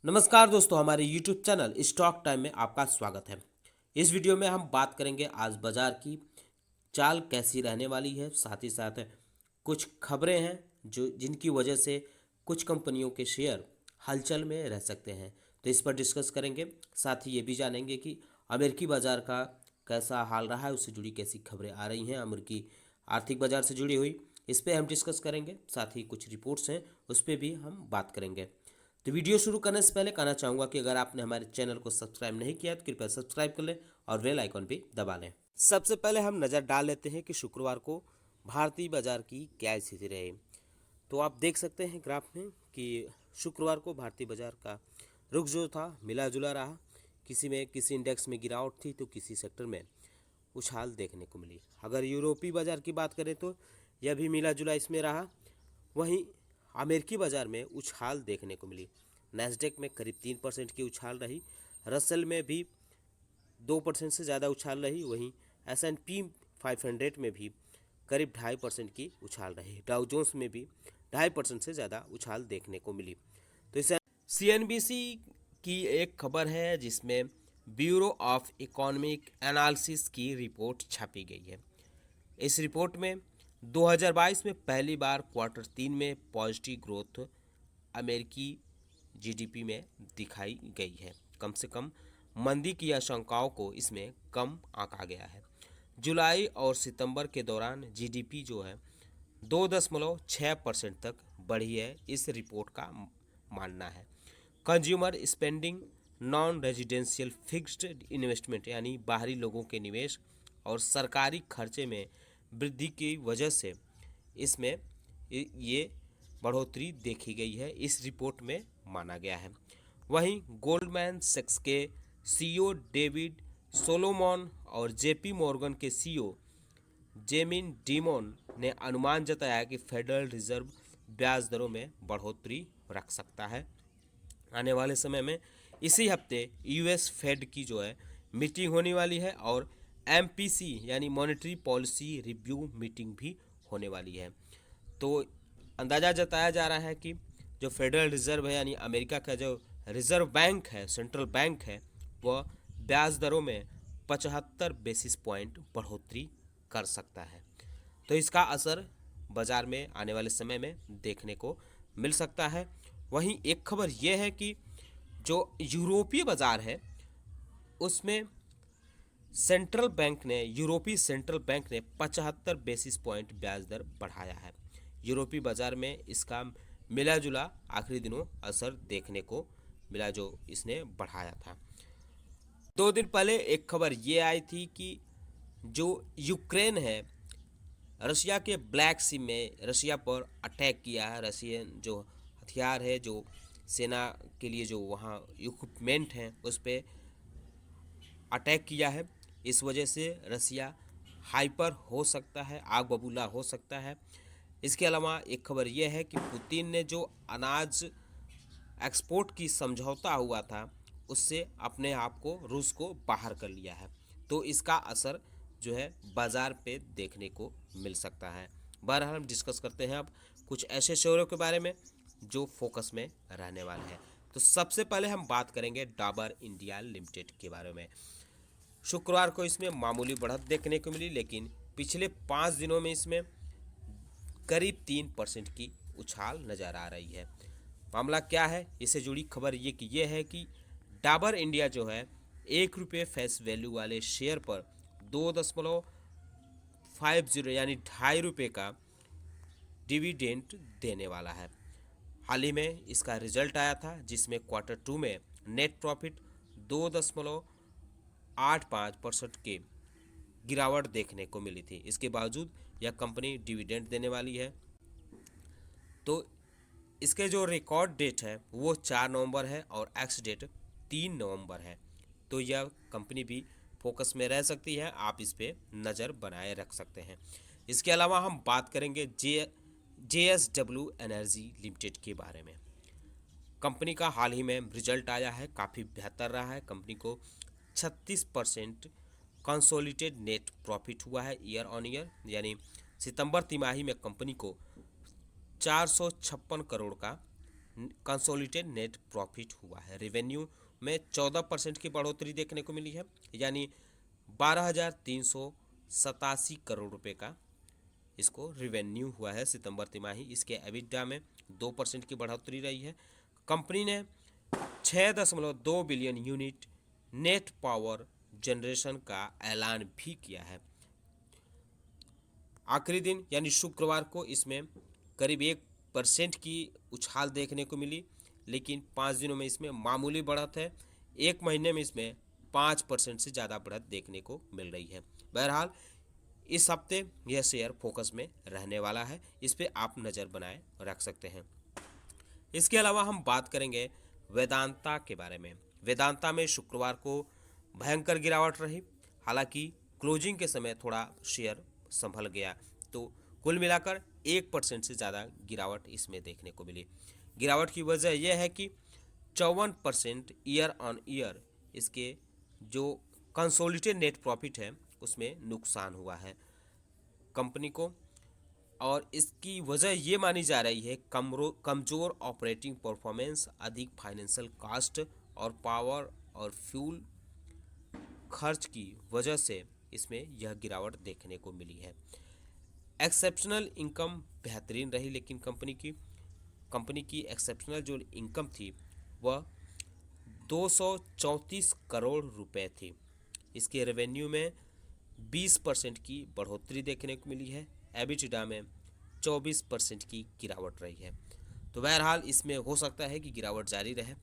नमस्कार दोस्तों, हमारे YouTube चैनल स्टॉक टाइम में आपका स्वागत है। इस वीडियो में हम बात करेंगे आज बाजार की चाल कैसी रहने वाली है। साथ ही साथ कुछ खबरें हैं जो जिनकी वजह से कुछ कंपनियों के शेयर हलचल में रह सकते हैं, तो इस पर डिस्कस करेंगे। साथ ही ये भी जानेंगे कि अमेरिकी बाजार का कैसा हाल रहा है, उससे जुड़ी कैसी खबरें आ रही हैं, अमेरिकी आर्थिक बाजार से जुड़ी हुई, इस पर हम डिस्कस करेंगे। साथ ही कुछ रिपोर्ट्स हैं, उस पर भी हम बात करेंगे। तो वीडियो शुरू करने से पहले कहना चाहूँगा कि अगर आपने हमारे चैनल को सब्सक्राइब नहीं किया तो कृपया सब्सक्राइब कर लें और बेल आइकॉन भी दबा लें। सबसे पहले हम नज़र डाल लेते हैं कि शुक्रवार को भारतीय बाजार की क्या स्थिति रही। तो आप देख सकते हैं ग्राफ में कि शुक्रवार को भारतीय बाजार का रुख जो था मिला जुला रहा। किसी इंडेक्स में गिरावट थी तो किसी सेक्टर में उछाल देखने को मिली। अगर यूरोपीय बाजार की बात करें तो यह भी मिला जुला इसमें रहा। वहीं अमेरिकी बाजार में उछाल देखने को मिली। नैस्डैक में करीब 3% की उछाल रही, रसेल में भी 2% से ज़्यादा उछाल रही, वहीं S&P 500 में भी करीब 2.5% की उछाल रही। डाउ जोन्स में भी 2.5% से ज़्यादा उछाल देखने को मिली। तो इसे CNBC की एक खबर है जिसमें ब्यूरो ऑफ इकोनॉमिक एनालिसिस की रिपोर्ट छापी गई है। इस रिपोर्ट में 2022 में पहली बार क्वार्टर 3 में पॉजिटिव ग्रोथ अमेरिकी जीडीपी में दिखाई गई है। कम से कम मंदी की आशंकाओं को इसमें कम आंका गया है। जुलाई और सितंबर के दौरान जीडीपी जो है 2.6% तक बढ़ी है, इस रिपोर्ट का मानना है। Consumer spending, non residential fixed investment यानी बाहरी लोगों के निवेश और सरकारी खर्चे में वृद्धि की वजह से इसमें ये बढ़ोतरी देखी गई है, इस रिपोर्ट में माना गया है। वहीं गोल्डमैन सैक्स के सीईओ डेविड सोलोमन और जेपी मॉर्गन के सीईओ जेमिन डिमोन ने अनुमान जताया कि फेडरल रिजर्व ब्याज दरों में बढ़ोतरी रख सकता है आने वाले समय में। इसी हफ्ते यूएस फेड की जो है मीटिंग होने वाली है और MPC यानी मॉनेटरी पॉलिसी रिव्यू मीटिंग भी होने वाली है। तो अंदाज़ा जताया जा रहा है कि जो फेडरल रिजर्व है यानी अमेरिका का जो रिजर्व बैंक है, सेंट्रल बैंक है, वह ब्याज दरों में 75 बेसिस पॉइंट बढ़ोतरी कर सकता है। तो इसका असर बाजार में आने वाले समय में देखने को मिल सकता है। वहीं एक खबर यह है कि जो यूरोपीय बाजार है उसमें यूरोपीय सेंट्रल बैंक ने 75 बेसिस पॉइंट ब्याज दर बढ़ाया है। यूरोपीय बाजार में इसका मिला जुला आखिरी दिनों असर देखने को मिला जो इसने बढ़ाया था। 2 दिन पहले एक खबर ये आई थी कि जो यूक्रेन है, रशिया के ब्लैक सी में रशिया पर अटैक किया है। रशियन जो हथियार है, जो सेना के लिए जो वहाँ इक्विपमेंट हैं, उस पर अटैक किया है। इस वजह से रसिया हाइपर हो सकता है, आग बबूला हो सकता है। इसके अलावा एक खबर यह है कि पुतिन ने जो अनाज एक्सपोर्ट की समझौता हुआ था उससे अपने आप को रूस को बाहर कर लिया है। तो इसका असर जो है बाज़ार पे देखने को मिल सकता है। बहरहाल हम डिस्कस करते हैं अब कुछ ऐसे शेयरों के बारे में जो फोकस में रहने वाले हैं। तो सबसे पहले हम बात करेंगे डाबर इंडिया लिमिटेड के बारे में। शुक्रवार को इसमें मामूली बढ़त देखने को मिली, लेकिन पिछले 5 दिनों में इसमें करीब 3% की उछाल नज़र आ रही है। मामला क्या है, इससे जुड़ी खबर ये है कि डाबर इंडिया जो है ₹1 फेस वैल्यू वाले शेयर पर 2.50 यानी ₹2.5 का डिविडेंड देने वाला है। हाल ही में इसका रिजल्ट आया था जिसमें क्वार्टर 2 में नेट प्रॉफिट 2.85% के गिरावट देखने को मिली थी। इसके बावजूद यह कंपनी डिविडेंड देने वाली है। तो इसके जो रिकॉर्ड डेट है वो 4 नवंबर है और एक्स डेट 3 नवंबर है। तो यह कंपनी भी फोकस में रह सकती है, आप इस पर नज़र बनाए रख सकते हैं। इसके अलावा हम बात करेंगे JSW एनर्जी लिमिटेड के बारे में। कंपनी का हाल ही में रिजल्ट आया है, काफ़ी बेहतर रहा है। कंपनी को 36% कंसोलिडेटेड नेट प्रॉफिट हुआ है ईयर ऑन ईयर, यानी सितंबर तिमाही में कंपनी को 456 करोड़ का कंसोलिडेटेड नेट प्रॉफिट हुआ है। रेवेन्यू में 14% की बढ़ोतरी देखने को मिली है, यानी 12,387 करोड़ रुपए का इसको रेवेन्यू हुआ है सितंबर तिमाही। इसके एबिटा में 2% की बढ़ोतरी रही है। कंपनी ने 6.2 billion unit net power generation का ऐलान भी किया है। आखिरी दिन यानी शुक्रवार को इसमें करीब 1% की उछाल देखने को मिली, लेकिन 5 दिनों में इसमें मामूली बढ़त है। एक महीने में इसमें 5% से ज़्यादा बढ़त देखने को मिल रही है। बहरहाल इस हफ्ते यह शेयर फोकस में रहने वाला है, इस पर आप नज़र बनाए रख सकते हैं। इसके अलावा हम बात करेंगे वेदांता के बारे में। वेदांता में शुक्रवार को भयंकर गिरावट रही, हालांकि क्लोजिंग के समय थोड़ा शेयर संभल गया, तो कुल मिलाकर 1% से ज़्यादा गिरावट इसमें देखने को मिली। गिरावट की वजह यह है कि 54% ईयर ऑन ईयर इसके जो कंसोलिडेटेड नेट प्रॉफिट है उसमें नुकसान हुआ है कंपनी को, और इसकी वजह ये मानी जा रही है कमज़ोर ऑपरेटिंग परफॉर्मेंस, अधिक फाइनेंशियल कॉस्ट और पावर और फ्यूल खर्च की वजह से इसमें यह गिरावट देखने को मिली है। एक्सेप्शनल इनकम बेहतरीन रही, लेकिन कंपनी की एक्सेप्शनल जो इनकम थी वह 234 करोड़ रुपए थी। इसके रेवेन्यू में 20% की बढ़ोतरी देखने को मिली है। एबिटा में 24% की गिरावट रही है। तो बहरहाल इसमें हो सकता है कि गिरावट जारी रहे,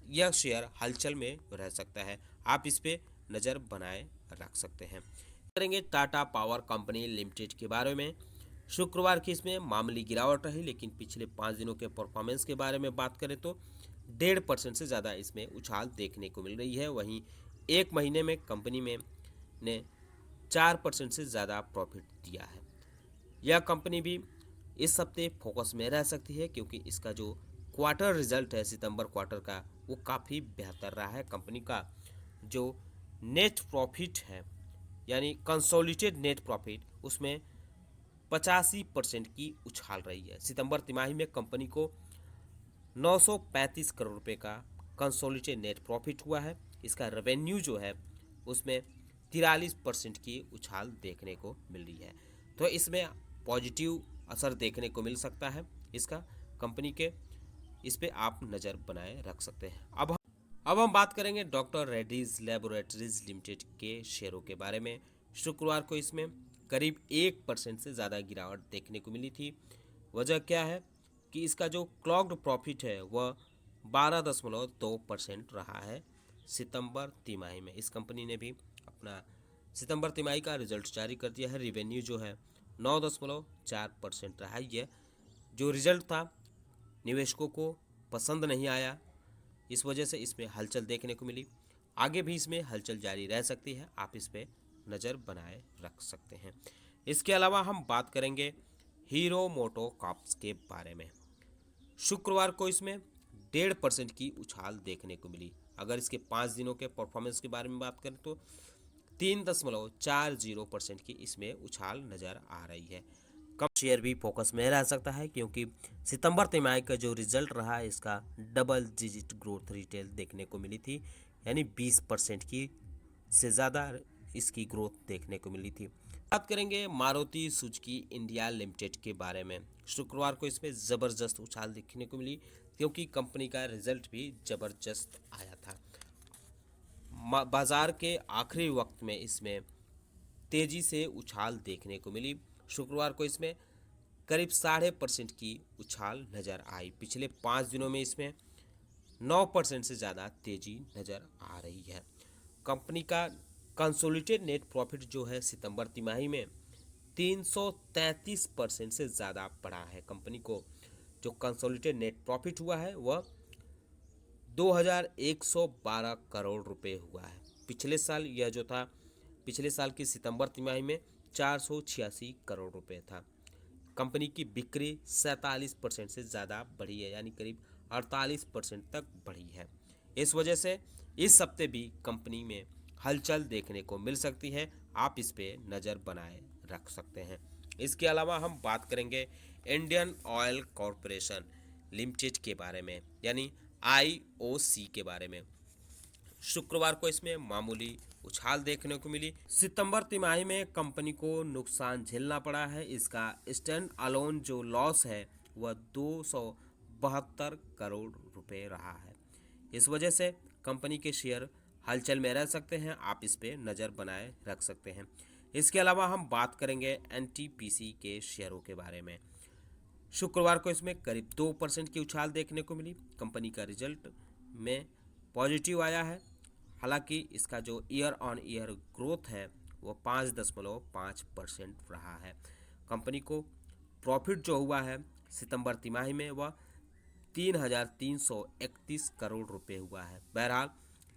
यह शेयर हलचल में रह सकता है, आप इस पे नज़र बनाए रख सकते हैं। करेंगे टाटा पावर कंपनी लिमिटेड के बारे में। शुक्रवार की इसमें मामूली गिरावट रही, लेकिन पिछले 5 दिनों के परफॉर्मेंस के बारे में बात करें तो 1.5% से ज़्यादा इसमें उछाल देखने को मिल रही है। वहीं एक महीने में कंपनी ने 4% से ज़्यादा प्रॉफिट दिया है। यह कंपनी भी इस हफ्ते फोकस में रह सकती है, क्योंकि इसका जो क्वार्टर रिजल्ट है सितंबर क्वार्टर का वो काफ़ी बेहतर रहा है। कंपनी का जो नेट प्रॉफिट है यानी कंसोलिडेटेड नेट प्रॉफिट उसमें 85% की उछाल रही है। सितंबर तिमाही में कंपनी को 935 करोड़ रुपए का कंसोलिडेटेड नेट प्रॉफिट हुआ है। इसका रेवेन्यू जो है उसमें 43% की उछाल देखने को मिल रही है। तो इसमें पॉजिटिव असर देखने को मिल सकता है इसका कंपनी के, इस पे आप नज़र बनाए रख सकते हैं। अब हम बात करेंगे डॉक्टर रेड्डीज लेबोरेटरीज लिमिटेड के शेयरों के बारे में। शुक्रवार को इसमें करीब 1% से ज़्यादा गिरावट देखने को मिली थी। वजह क्या है कि इसका जो क्लॉक्ड प्रॉफिट है वह 12.2% रहा है सितंबर तिमाही में। इस कंपनी ने भी अपना सितंबर तिमाही का रिजल्ट जारी कर दिया है। रेवेन्यू जो है 9.4% रहा है। यह जो रिजल्ट था निवेशकों को पसंद नहीं आया, इस वजह से इसमें हलचल देखने को मिली। आगे भी इसमें हलचल जारी रह सकती है, आप इस पे नज़र बनाए रख सकते हैं। इसके अलावा हम बात करेंगे हीरो मोटोकॉर्प्स के बारे में। शुक्रवार को इसमें 1.5% की उछाल देखने को मिली। अगर इसके 5 दिनों के परफॉर्मेंस के बारे में बात करें तो 3.40% की इसमें उछाल नज़र आ रही है। कम शेयर भी फोकस में रह सकता है, क्योंकि सितंबर तिमाही का जो रिजल्ट रहा है इसका डबल डिजिट ग्रोथ रिटेल देखने को मिली थी, यानी 20% की से ज़्यादा इसकी ग्रोथ देखने को मिली थी। बात करेंगे मारुति सुजुकी इंडिया लिमिटेड के बारे में। शुक्रवार को इसमें ज़बरदस्त उछाल देखने को मिली, क्योंकि कंपनी का रिजल्ट भी ज़बरदस्त आया था। बाजार के आखिरी वक्त में इसमें तेज़ी से उछाल देखने को मिली। शुक्रवार को इसमें करीब 0.5% की उछाल नज़र आई। पिछले 5 दिनों में इसमें 9% से ज़्यादा तेज़ी नज़र आ रही है। कंपनी का कंसोलिडेटेड नेट प्रॉफिट जो है सितंबर तिमाही में 333% से ज़्यादा बढ़ा है। कंपनी को जो कंसोलिडेटेड नेट प्रॉफिट हुआ है वह 2112 करोड़ रुपए हुआ है। पिछले साल यह जो था, पिछले साल की सितंबर तिमाही में 486 करोड़ रुपए था। कंपनी की बिक्री 47% से ज़्यादा बढ़ी है, यानी करीब 48% तक बढ़ी है। इस वजह से इस हफ्ते भी कंपनी में हलचल देखने को मिल सकती है, आप इस पे नज़र बनाए रख सकते हैं। इसके अलावा हम बात करेंगे इंडियन ऑयल कॉरपोरेशन लिमिटेड के बारे में, यानी IOC के बारे में। शुक्रवार को इसमें मामूली उछाल देखने को मिली। सितंबर तिमाही में कंपनी को नुकसान झेलना पड़ा है। इसका स्टैंड अलोन जो लॉस है वह 272 करोड़ रुपए रहा है। इस वजह से कंपनी के शेयर हलचल में रह सकते हैं, आप इस पे नज़र बनाए रख सकते हैं। इसके अलावा हम बात करेंगे NTPC के शेयरों के बारे में। शुक्रवार को इसमें करीब 2% की उछाल देखने को मिली। कंपनी का रिजल्ट में पॉजिटिव आया है, हालांकि इसका जो ईयर ऑन ईयर ग्रोथ है वो 5.5% रहा है। कंपनी को प्रॉफिट जो हुआ है सितंबर तिमाही में वह 3,331 करोड़ रुपए हुआ है। बहरहाल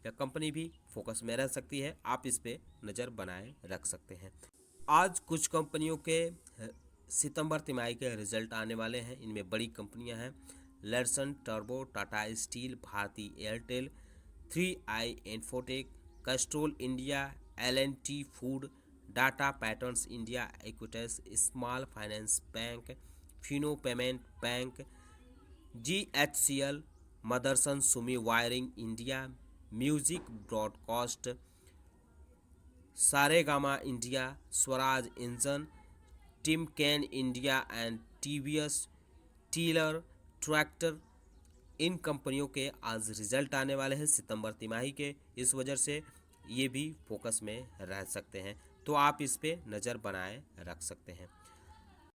यह कंपनी भी फोकस में रह सकती है, आप इस पे नज़र बनाए रख सकते हैं। आज कुछ कंपनियों के सितंबर तिमाही के रिजल्ट आने वाले हैं। इनमें बड़ी कंपनियां हैं लर्सन टर्बो, Tata steel, Bharti Airtel, 3i Infotech, Castrol India, L&T food, data patterns India, Equitas small finance bank, Fino payment bank, GHCL, Motherson Sumi wiring India, music broadcast, Saregama India, Swaraj engine, Timken India and TVS tiller tractor. इन कंपनियों के आज result आने वाले हैं सितंबर तिमाही के, इस वजह से ये भी फोकस में रह सकते हैं, तो आप इस पे नज़र बनाए रख सकते हैं।